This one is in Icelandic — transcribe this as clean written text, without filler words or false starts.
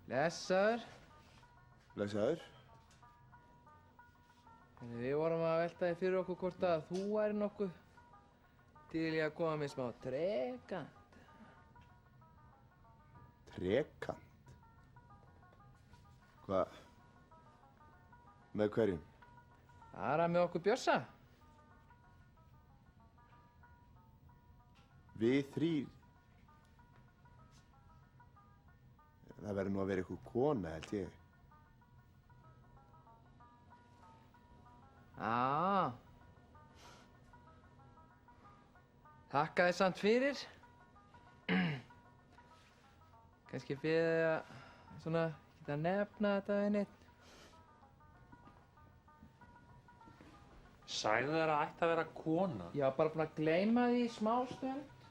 Blessaður. Blessaður. Við vorum að velta því fyrir okkur hvort að þú væri nokkuð til í að koma með smá trekant. Trekant? Hvað? Með hverjum? Bara með okkur Bjössa. Við þrír? Það verður nú að vera eitthvað kona, held ég. Þakka þér samt fyrir. Kannski fyrir að svona geta nefna þetta við neitt. Sagði þér að ætti að vera kona? Ég var bara búinn að gleyma því í smástund.